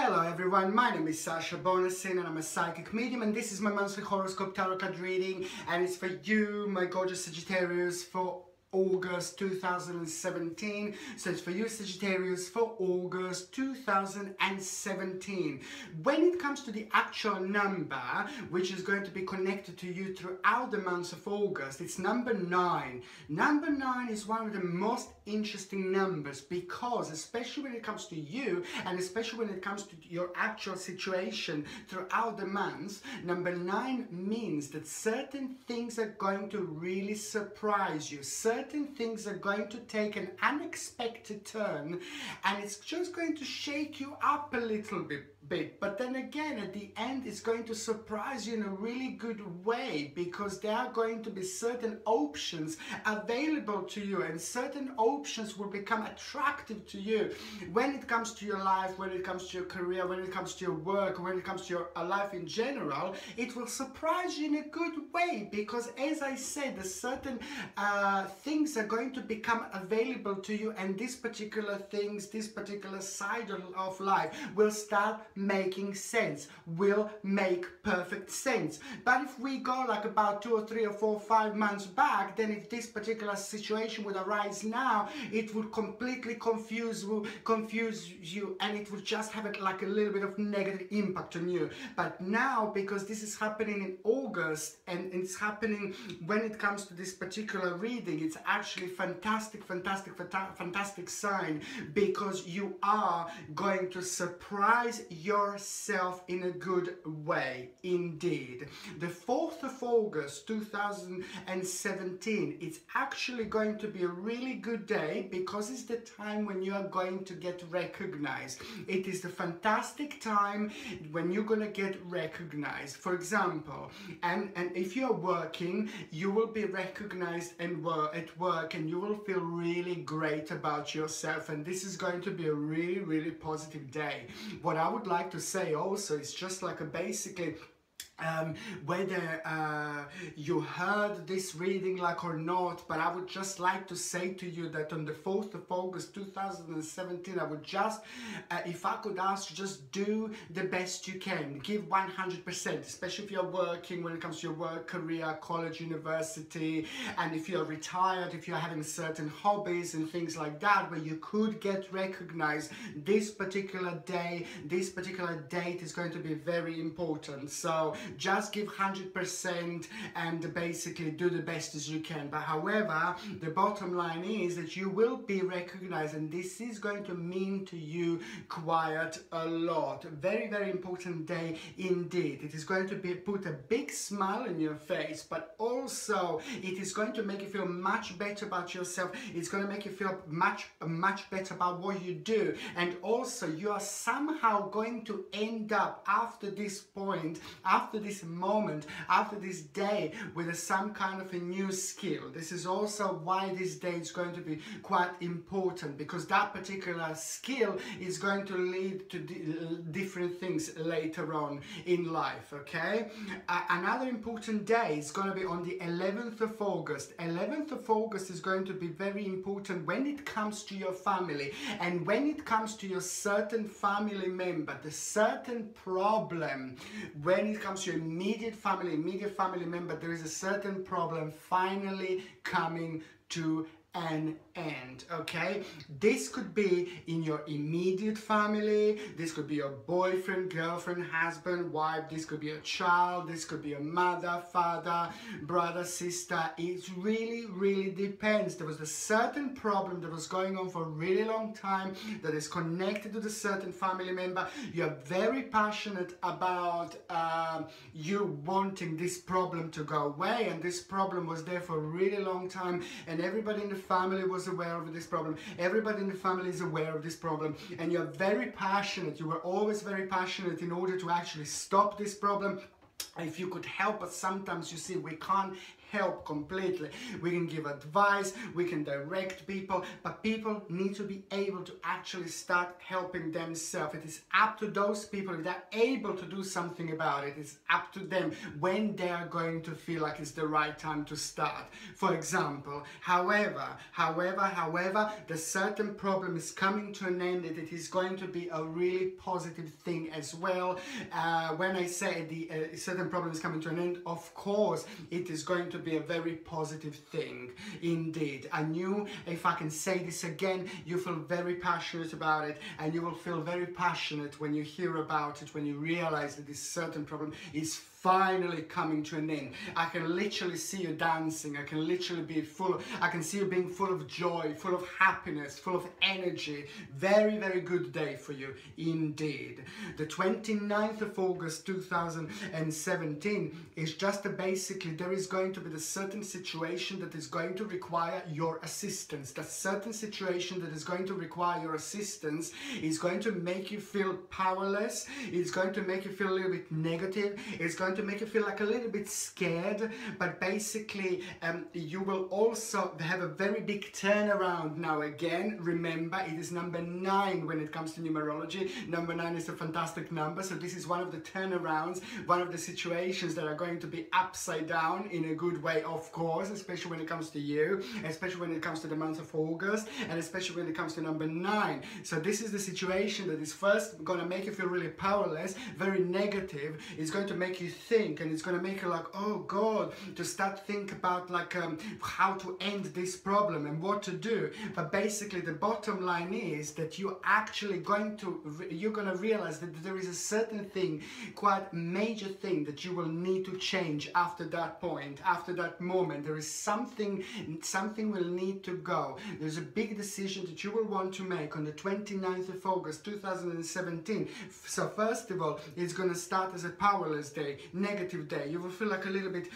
Hello everyone, my name is Sasha Bonasin and I'm a psychic medium, and this is my monthly horoscope tarot card reading, and it's for you, my gorgeous Sagittarius, for August 2017. So it's for you, Sagittarius, for August 2017. When it comes to the actual number, which is going to be connected to you throughout the months of August, it's number 9. Number 9 is one of the most interesting numbers because, especially when it comes to you and especially when it comes to your actual situation throughout the months, number 9 means that certain things are going to really surprise you. Certain things are going to take an unexpected turn, and it's just going to shake you up a little bit. But then again, at the end, it's going to surprise you in a really good way, because there are going to be certain options available to you, and certain options will become attractive to you when it comes to your life, when it comes to your career, when it comes to your work, when it comes to your life in general. It will surprise you in a good way, because as I said, the certain things are going to become available to you, and these particular things, this particular side of life will start making sense, will make perfect sense. But if we go like about 2 or 3 or 4 or 5 months back, then if this particular situation would arise now, it would completely confuse you, and it would just have like a little bit of negative impact on you. But now, because this is happening in August and it's happening when it comes to this particular reading, it's actually fantastic sign, because you are going to surprise yourself in a good way indeed. The 4th of August 2017, it's actually going to be a really good day, because it's the time when you are going to get recognized. It is the fantastic time when you're going to get recognized. For example, and if you're working, you will be recognized at work, and you will feel really great about yourself, and this is going to be a really positive day. What I would like to say also is just like a basically whether you heard this reading like or not, but I would just like to say to you that on the 4th of August 2017, I would just, if I could ask you, just do the best you can. Give 100%, especially if you're working, when it comes to your work, career, college, university, and if you're retired, if you're having certain hobbies and things like that, where you could get recognized. This particular day, this particular date is going to be very important. So just give 100% and basically do the best as you can. But however, the bottom line is that you will be recognized, and this is going to mean to you quite a lot. Very important day indeed. It is going to put a big smile on your face, but also it is going to make you feel much better about yourself. It's going to make you feel much better about what you do, and also you are somehow going to end up after this point, after this moment, after this day, with some kind of a new skill. This is also why this day is going to be quite important, because that particular skill is going to lead to different things later on in life, okay? Another important day is going to be on the 11th of August. 11th of August is going to be very important when it comes to your family, and when it comes to your certain family member, the certain problem, when it comes to your immediate family member, there is a certain problem finally coming to an end, okay? This could be in your immediate family, this could be your boyfriend, girlfriend, husband, wife, this could be a child, this could be a mother, father, brother, sister. It really depends. There was a certain problem that was going on for a really long time that is connected to the certain family member. You're very passionate about you wanting this problem to go away, and this problem was there for a really long time, and everybody in the family was aware of this problem. Everybody in the family is aware of this problem, and you're very passionate. You were always very passionate in order to actually stop this problem. If you could help, but sometimes you see we can't help completely. We can give advice, we can direct people, but people need to be able to actually start helping themselves. It is up to those people, if they're able to do something about it, it's up to them when they are going to feel like it's the right time to start. For example, however, the certain problem is coming to an end, and it is going to be a really positive thing as well. When I say the certain problem is coming to an end, of course, it is going to be a very positive thing indeed. I knew, if I can say this again, you feel very passionate about it, and you will feel very passionate when you hear about it, when you realize that this certain problem is finally coming to an end. I can literally see you dancing. I can literally be I can see you being full of joy, full of happiness, full of energy. Very, very good day for you indeed. The 29th of August 2017 is just basically, there is going to be the certain situation that is going to require your assistance. The certain situation that is going to require your assistance is going to make you feel powerless. It's going to make you feel a little bit negative. It's going to make you feel like a little bit scared, but basically you will also have a very big turnaround now again. Remember, it is number 9 when it comes to numerology. Number 9 is a fantastic number, so this is one of the turnarounds, one of the situations that are going to be upside down in a good way, of course, especially when it comes to you, especially when it comes to the month of August, and especially when it comes to number 9. So this is the situation that is first going to make you feel really powerless, very negative. It's going to make you think, and it's going to make you like, oh God, to start think about like how to end this problem and what to do. But basically the bottom line is that you're actually going to realize that there is a certain thing, quite major thing, that you will need to change after that point, after that moment. There is something will need to go. There's a big decision that you will want to make on the 29th of August 2017. So first of all, it's going to start as a powerless day, negative day. You will feel like a little bit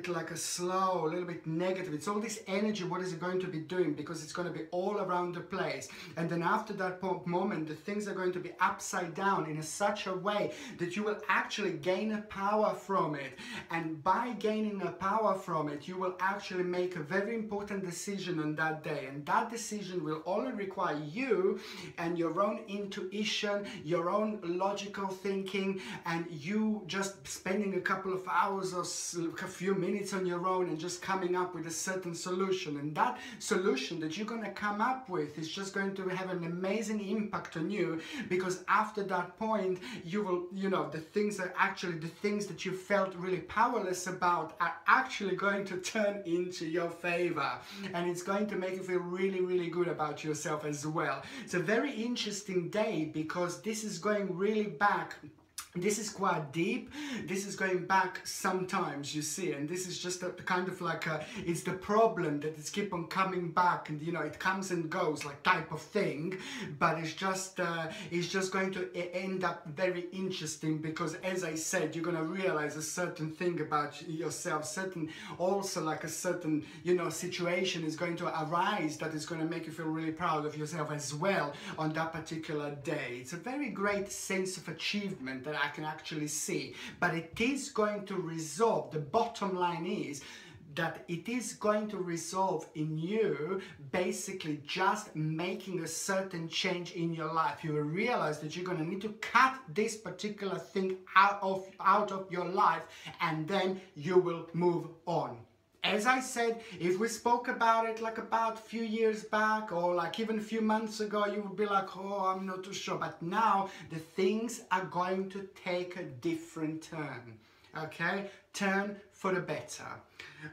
like a slow, a little bit negative. It's all this energy. What is it going to be doing? Because it's going to be all around the place. And then after that moment, the things are going to be upside down in such a way that you will actually gain a power from it. And by gaining a power from it, you will actually make a very important decision on that day. And that decision will only require you and your own intuition, your own logical thinking, and you just spending a couple of hours or a few minutes on your own and just coming up with a certain solution. And that solution that you're going to come up with is just going to have an amazing impact on you, because after that point you will, the things that you felt really powerless about are actually going to turn into your favor, and it's going to make you feel really, really good about yourself as well. It's a very interesting day because this is going really back. This is quite deep. This is going back sometimes, you see, and this is just a kind of like it's the problem that it's keep on coming back, and it comes and goes like type of thing. But it's just going to end up very interesting, because as I said, you're gonna realize a certain thing about yourself. Also like a certain situation is going to arise that is going to make you feel really proud of yourself as well on that particular day. It's a very great sense of achievement that I can actually see, but it is going to resolve. The bottom line is that it is going to resolve in you basically just making a certain change in your life. You will realize that you're going to need to cut this particular thing out of your life, and then you will move on. As I said, if we spoke about it like about a few years back, or like even a few months ago, you would be like, oh, I'm not too sure. But now the things are going to take a different turn, okay? Turn for the better,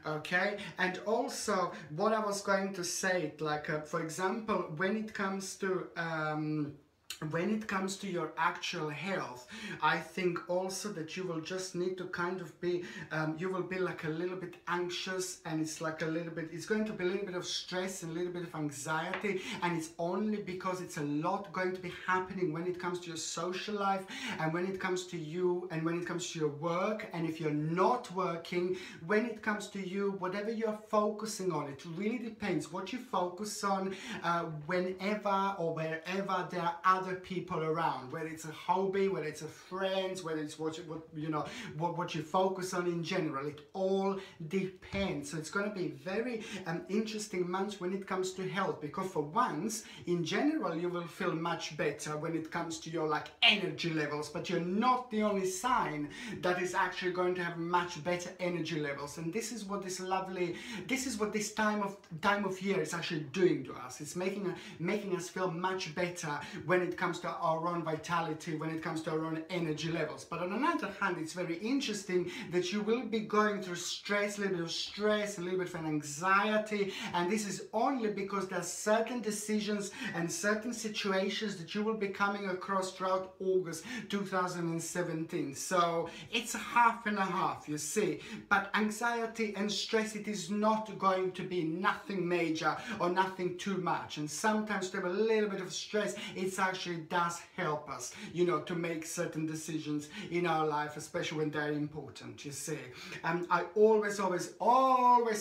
okay? And also, what I was going to say, like, for example, when it comes to your actual health, I think also that you will just need to kind of be, you will be like a little bit anxious, and it's like it's going to be a little bit of stress and a little bit of anxiety, and it's only because it's a lot going to be happening when it comes to your social life, and when it comes to you, and when it comes to your work. And if you're not working, when it comes to you, whatever you're focusing on, it really depends what you focus on. Whenever or wherever there are other other people around, whether it's a hobby, whether it's a friends, whether it's what you focus on in general. It all depends. So it's going to be very interesting month when it comes to health, because for once in general you will feel much better when it comes to your like energy levels, but you're not the only sign that is actually going to have much better energy levels. And this is what this time of year is actually doing to us. It's making us feel much better when it comes to our own vitality, when it comes to our own energy levels. But on another hand, it's very interesting that you will be going through stress, a little bit of stress, a little bit of an anxiety, and this is only because there are certain decisions and certain situations that you will be coming across throughout August 2017. So it's a half and a half, you see. But anxiety and stress, it is not going to be nothing major or nothing too much. And sometimes to have a little bit of stress, it actually does help us, you know, to make certain decisions in our life, especially when they're important, you see. I always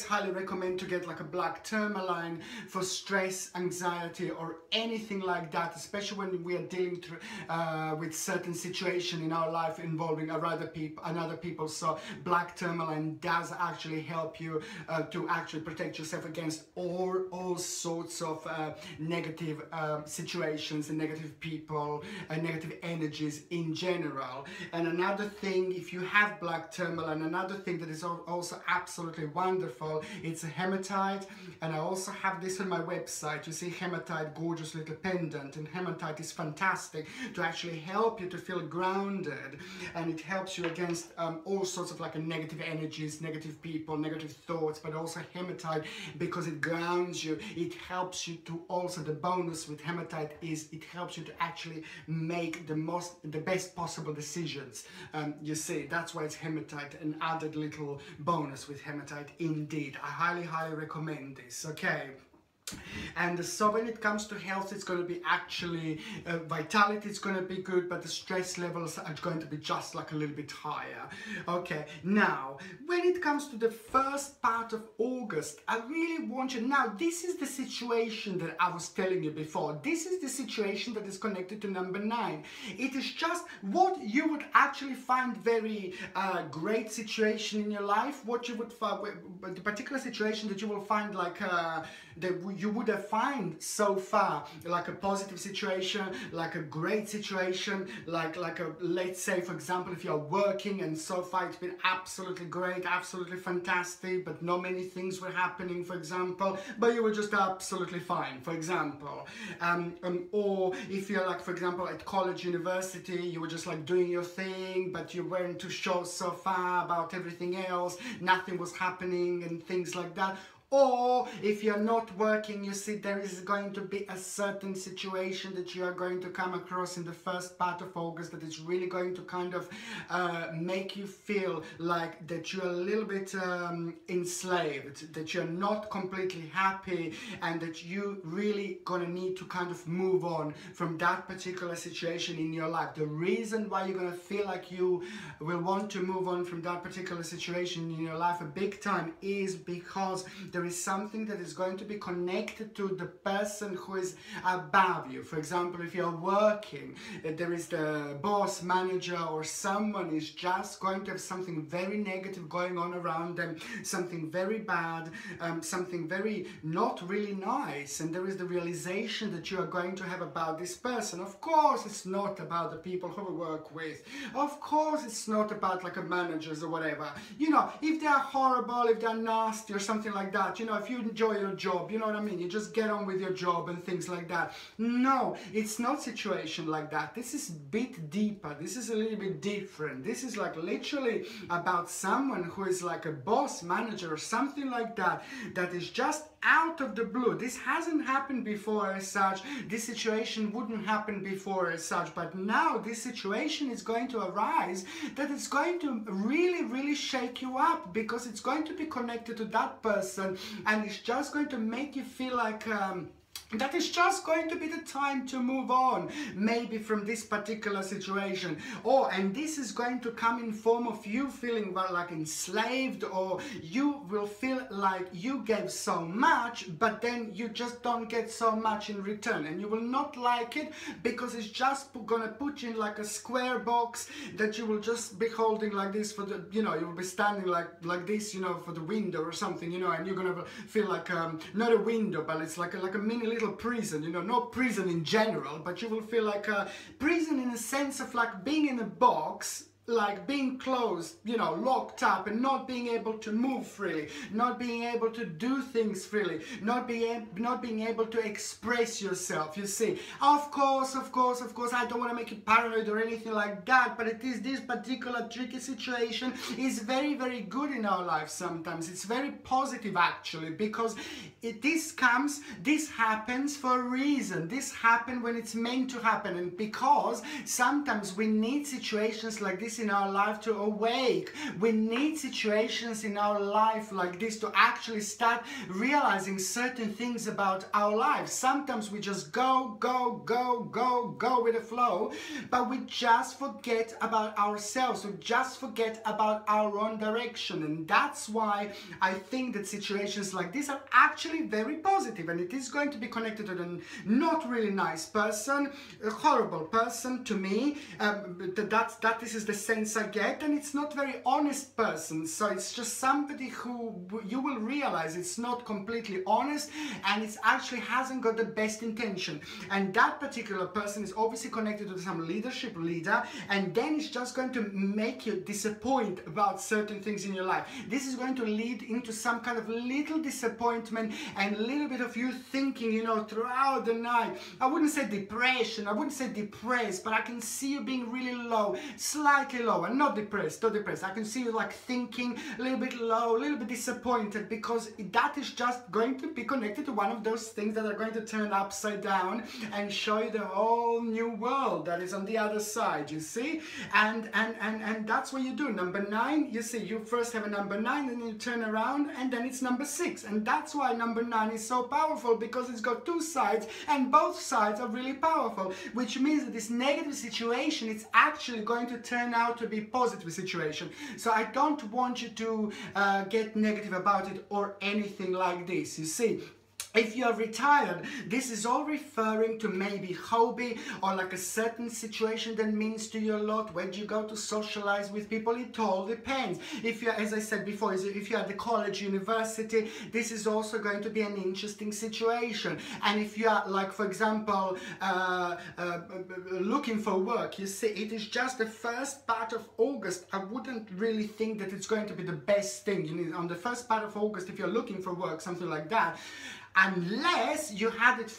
highly recommend to get like a black tourmaline for stress, anxiety, or anything like that, especially when we are dealing with certain situation in our life involving another people. So black tourmaline does actually help you to actually protect yourself against all sorts of negative situations and negative people and negative energies in general. And another thing, if you have black tourmaline, another thing that is also absolutely wonderful, it's a hematite. And I also have this on my website. You see hematite, gorgeous little pendant, and hematite is fantastic to actually help you to feel grounded, and it helps you against all sorts of like negative energies, negative people, negative thoughts. But also hematite, because it grounds you, it helps you to also, the bonus with hematite is it helps you to actually make the best possible decisions. You see, that's why it's hematite, an added little bonus with hematite indeed. I highly recommend this, okay? And so when it comes to health, it's going to be actually vitality, it's going to be good, but the stress levels are going to be just like a little bit higher. Okay, now when it comes to the first part of August, I really want you, now this is the situation that I was telling you before. This is the situation that is connected to number 9. It is just what you would actually find very great situation in your life, what you would find, the particular situation that you will find like that you would have found so far, like a positive situation, like a great situation, like a, let's say for example, if you're working and so far it's been absolutely great, absolutely fantastic, but not many things were happening, for example, but you were just absolutely fine, for example. Or if you're like, for example, at college, university, you were just like doing your thing, but you weren't too sure so far about everything else, nothing was happening and things like that. Or if you're not working, you see, there is going to be a certain situation that you are going to come across in the first part of August that is really going to kind of make you feel like that you're a little bit enslaved, that you're not completely happy, and that you really gonna need to kind of move on from that particular situation in your life. The reason why you're gonna feel like you will want to move on from that particular situation in your life a big time is because there is something that is going to be connected to the person who is above you. For example, if you're working, there is the boss, manager, or someone is just going to have something very negative going on around them, something very bad, something very not really nice, and there is the realization that you are going to have about this person. Of course, it's not about the people who we work with. Of course, it's not about like a managers or whatever. You know, if they are horrible, if they're nasty or something like that, you know, if you enjoy your job, you know what I mean, you just get on with your job and things like that. No, it's not situation like that. This is a bit deeper. This is a little bit different. This is like literally about someone who is like a boss, manager, or something like that, that is just out of the blue. This hasn't happened before as such. This situation wouldn't happen before as such, but now this situation is going to arise that it's going to really shake you up, because it's going to be connected to that person, and it's just going to make you feel like that is just going to be the time to move on, maybe from this particular situation. And this is going to come in form of you feeling like enslaved, or you will feel like you gave so much, but then you just don't get so much in return, and you will not like it, because it's just gonna put you in like a square box that you will just be holding like this for the, you will be standing like this, for the window or something, and you're gonna feel like not a window, but it's like a mini little prison, not prison in general, but you will feel like a prison in a sense of like being in a box, like being closed, locked up, and not being able to move freely, not being able to do things freely, not being able to express yourself, you see. Of course, I don't want to make you paranoid or anything like that, but it is this particular tricky situation is very, very good in our life sometimes. It's very positive actually, because this happens for a reason. This happens when it's meant to happen, and because sometimes we need situations like this in our life to awake. We need situations in our life like this to actually start realizing certain things about our lives. Sometimes we just go with the flow, but we just forget about ourselves. We just forget about our own direction, and that's why I think that situations like this are actually very positive, and it is going to be connected to a not really nice person, a horrible person to me. This is the sense I get, and it's not very honest person, so it's just somebody who you will realize it's not completely honest, and it actually hasn't got the best intention, and that particular person is obviously connected to some leader, and then it's just going to make you disappoint about certain things in your life. This is going to lead into some kind of little disappointment and a little bit of you thinking, throughout the night. I wouldn't say depression, I wouldn't say depressed, but I can see you being really low, slightly lower, not depressed. I can see you like thinking a little bit low, a little bit disappointed, because that is just going to be connected to one of those things that are going to turn upside down and show you the whole new world that is on the other side, you see. And that's what you do. Number 9, you see, you first have a number 9, and then you turn around, and then it's number 6, and that's why number 9 is so powerful, because it's got 2 sides, and both sides are really powerful, which means that this negative situation is actually going to turn out to be positive situation. So I don't want you to get negative about it or anything like this, you see. If you are retired, this is all referring to maybe hobby or like a certain situation that means to you a lot. Where do you go to socialize with people? It all depends. If you're, as I said before, if you're at the college, university, this is also going to be an interesting situation. And if you are, like, for example, looking for work, you see, it is just the first part of August. I wouldn't really think that it's going to be the best thing. On the first part of August, if you're looking for work, something like that, unless you had it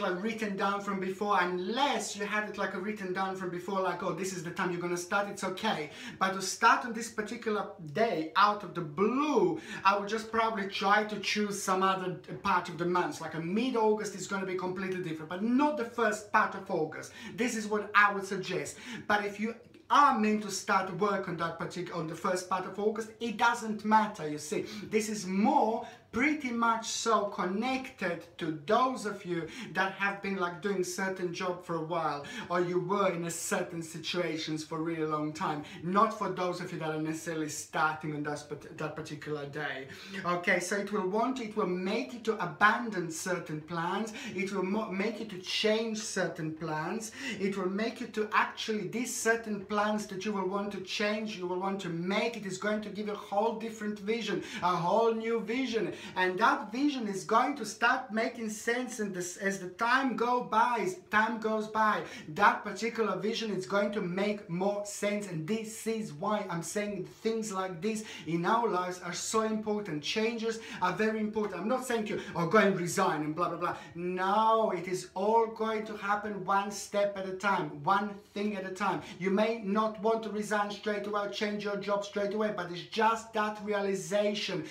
like written down from before, unless you had it like written down from before, like, oh, this is the time you're gonna start, it's okay. But to start on this particular day out of the blue, I would just probably try to choose some other part of the month, like a mid-August is going to be completely different, but not the first part of August. This is what I would suggest. But if you are meant to start work on the first part of August, it doesn't matter, you see. This is more pretty much so connected to those of you that have been like doing certain job for a while, or you were in a certain situations for a really long time, not for those of you that are necessarily starting on that particular day. Okay, so it will make you to abandon certain plans, it will make you to change certain plans, it will make you to actually, these certain plans that you will want to change, you will want to make, it is going to give you a whole different vision, a whole new vision. And that vision is going to start making sense, and as the time goes by, that particular vision is going to make more sense. And this is why I'm saying things like this in our lives are so important. Changes are very important. I'm not saying to you, oh, go and resign and blah, blah, blah. No, it is all going to happen one step at a time, one thing at a time. You may not want to resign straight away, change your job straight away, but it's just that realization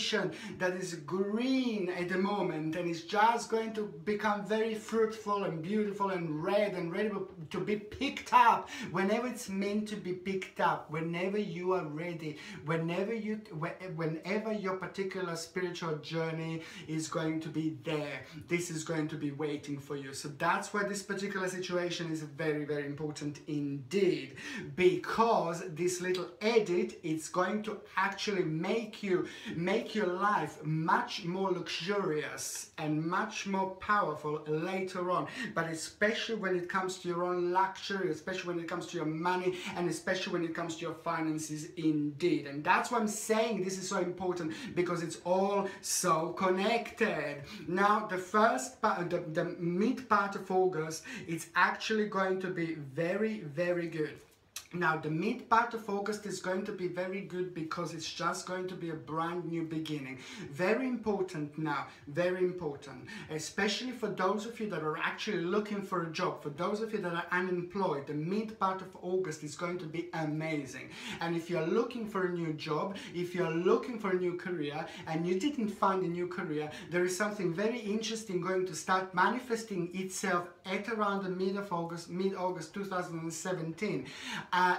situation that is green at the moment and is just going to become very fruitful and beautiful and red and ready to be picked up whenever it's meant to be picked up, whenever you are ready, whenever your particular spiritual journey is going to be there. This is going to be waiting for you. So that's why this particular situation is very, very important indeed, because this little edit, it's going to actually make your life much more luxurious and much more powerful later on. But especially when it comes to your own luxury, especially when it comes to your money, and especially when it comes to your finances indeed. And that's why I'm saying this is so important, because it's all so connected. Now the first part, the mid part of August, it's actually going to be very, very good. Now the mid part of August is going to be very good because it's just going to be a brand new beginning. Very important now, very important, especially for those of you that are actually looking for a job, for those of you that are unemployed. The mid part of August is going to be amazing. And if you're looking for a new job, if you're looking for a new career and you didn't find a new career, there is something very interesting going to start manifesting itself at around the mid-August 2017.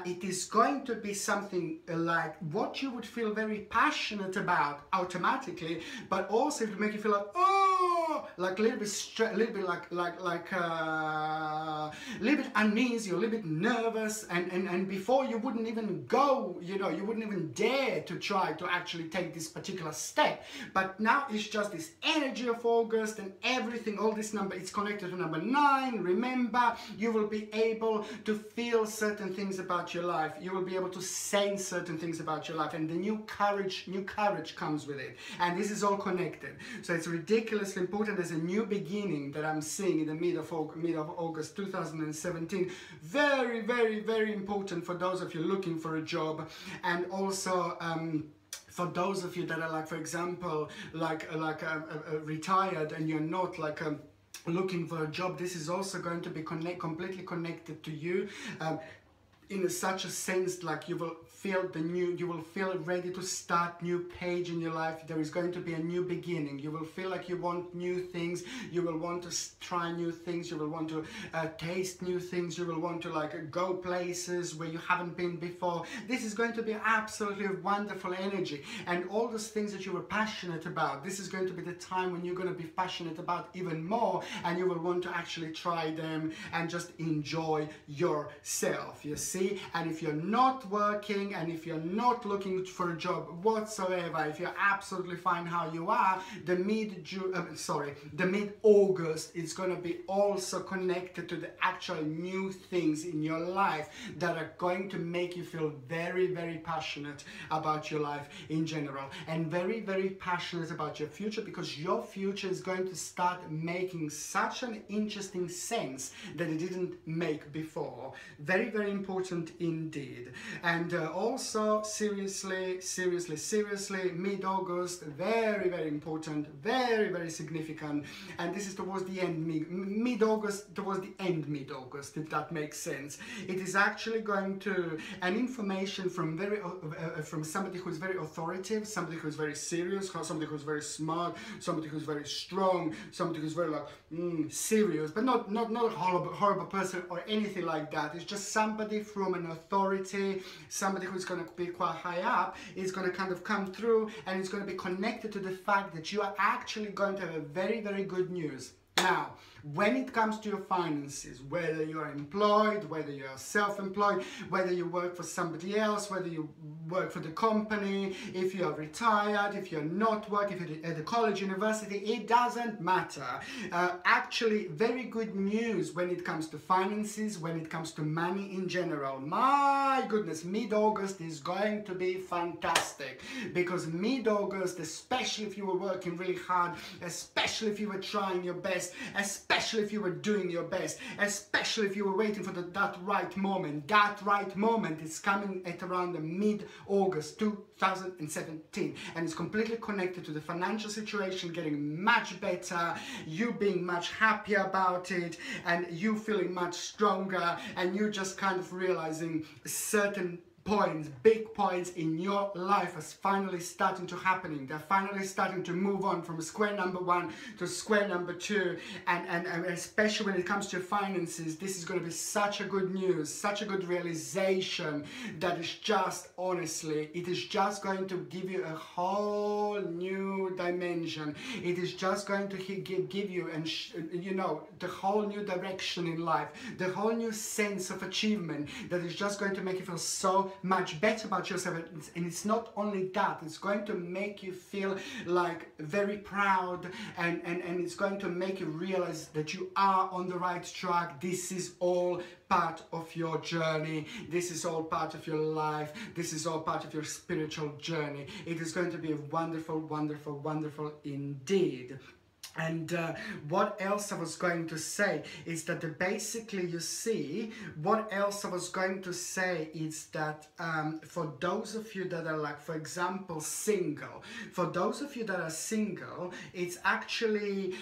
It is going to be something like what you would feel very passionate about automatically, but also it will make you feel like, oh, like a little bit uneasy, or a little bit nervous, and before you wouldn't even go, you wouldn't even dare to try to actually take this particular step. But now it's just this energy of August and everything, all this number, it's connected to number 9. Remember, you will be able to feel certain things about your life. You will be able to sense certain things about your life, and the new courage comes with it. And this is all connected. So it's ridiculously important. There's a new beginning that I'm seeing in the mid of August 2017. Very, very, very important for those of you looking for a job, and also for those of you that are, like, for example, retired and you're not looking for a job. This is also going to be completely connected to you. In such a sense, like you will feel ready to start new page in your life. There is going to be a new beginning. You will feel like you want new things. You will want to try new things. You will want to taste new things. You will want to go places where you haven't been before. This is going to be absolutely wonderful energy, and all those things that you were passionate about, this is going to be the time when you're going to be passionate about even more, and you will want to actually try them and just enjoy yourself, you see. And if you're not working, and if you're not looking for a job whatsoever, if you're absolutely fine how you are, the mid-August is going to be also connected to the actual new things in your life that are going to make you feel very, very passionate about your life in general, and very, very passionate about your future, because your future is going to start making such an interesting sense that it didn't make before. Very, very important indeed. And also, seriously, mid-August, very, very important, very, very significant. And this is towards the end, mid-August, towards the end mid-August, if that makes sense. It is actually going to, an information from somebody who is very authoritative, somebody who is very serious, somebody who is very smart, somebody who is very strong, somebody who is very serious, but not a horrible person or anything like that. It's just somebody from an authority, somebody who's going to be quite high up, is going to kind of come through, and it's going to be connected to the fact that you are actually going to have a very, very good news. Now, when it comes to your finances, whether you are employed, whether you are self-employed, whether you work for somebody else, whether you work for the company, if you are retired, if you're not working, if you're at a college, university, it doesn't matter. Actually, very good news when it comes to finances, when it comes to money in general. My goodness, mid-August is going to be fantastic, because mid-August, especially if you were working really hard, especially if you were trying your best, especially if you were doing your best, especially if you were waiting for that right moment is coming at around the mid-August 2017, and it's completely connected to the financial situation getting much better, you being much happier about it, and you feeling much stronger, and you just kind of realizing certain points, big points in your life are finally starting to happening. They're finally starting to move on from square number 1 to square number 2, and especially when it comes to finances, this is going to be such a good news, such a good realization that is just, honestly, it is just going to give you a whole new dimension. It is just going to give you, and you know, the whole new direction in life, the whole new sense of achievement that is just going to make you feel so much better about yourself. And it's not only that, it's going to make you feel like very proud, and it's going to make you realize that you are on the right track. This is all part of your journey. This is all part of your life. This is all part of your spiritual journey. It is going to be wonderful, wonderful, wonderful indeed. And what else I was going to say is that basically, you see, what else I was going to say is that for those of you that are, like, for example, single, for those of you that are single, it's actually,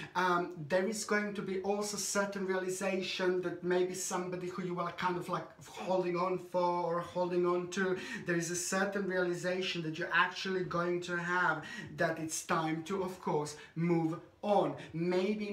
there is going to be also certain realization that maybe somebody who you are kind of like holding on for or holding on to, there is a certain realization that you're actually going to have, that it's time to, of course, move on. Maybe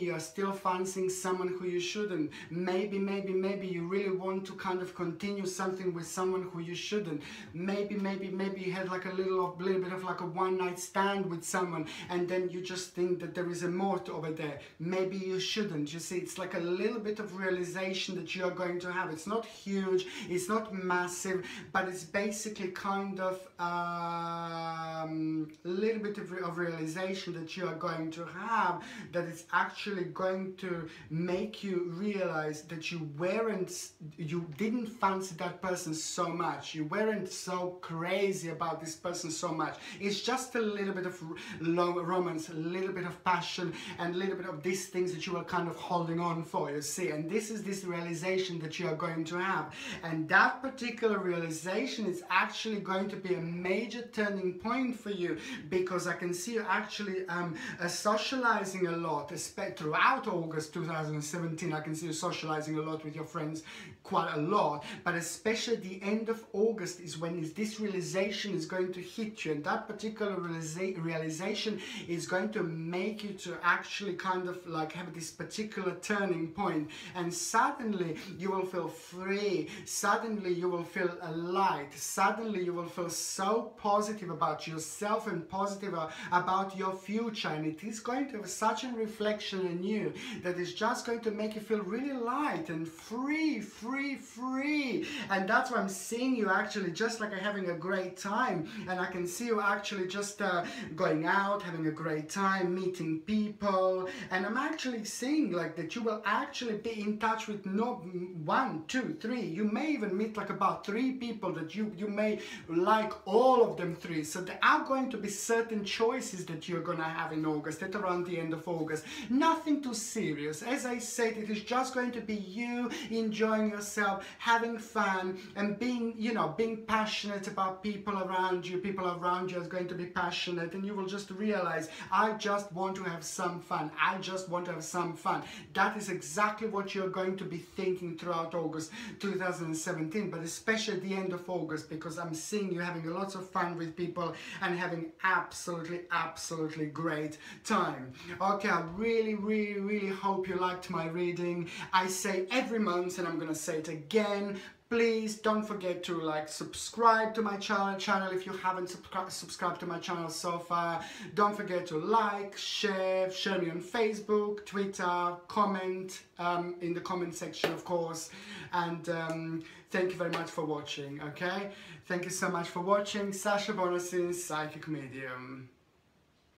you're still fancying someone who you shouldn't. Maybe you really want to kind of continue something with someone who you shouldn't. Maybe you had like a little bit of like a one-night stand with someone, and then you just think that there is a more over there. Maybe you shouldn't. You see, it's like a little bit of realization that you are going to have. It's not huge, it's not massive, but it's basically kind of a little bit of realization that you are going to have, that it's actually going to make you realize that you didn't fancy that person so much, you weren't so crazy about this person so much. It's just a little bit of romance, a little bit of passion, and a little bit of these things that you are kind of holding on for, you see. And this is this realization that you are going to have, and that particular realization is actually going to be a major turning point for you, because I can see you actually socializing a lot, throughout August 2017. I can see you socializing a lot with your friends, quite a lot, but especially the end of August is when this realization is going to hit you, and that particular realization is going to make you to actually kind of like have this particular turning point, and suddenly you will feel free, suddenly you will feel light, suddenly you will feel so positive about yourself and positive about your future, and it is going to have such a reflection in you that is just going to make you feel really light and free. And that's why I'm seeing you actually just like having a great time, and I can see you actually just going out, having a great time, meeting people, and I'm actually seeing like that you will actually be in touch with not 1, 2, 3, you may even meet like about 3 people that you may like all of them 3. So there are going to be certain choices that you're gonna have in August, at around the end of August. Nothing too serious. As I said, it is just going to be you enjoying yourself, having fun, and being, you know, being passionate about people around you. People around you are going to be passionate, and you will just realize, I just want to have some fun. I just want to have some fun. That is exactly what you're going to be thinking throughout August 2017, but especially at the end of August, because I'm seeing you having lots of fun with people and having absolutely great time. Okay, I really hope you liked my reading. I say every month, and I'm gonna say it again, please don't forget to like subscribe to my channel if you haven't subscribed to my channel so far. Don't forget to like, share me on Facebook, Twitter, comment in the comment section, of course. And thank you very much for watching, okay? Thank you so much for watching. Sasha Bonasin, Psychic Medium.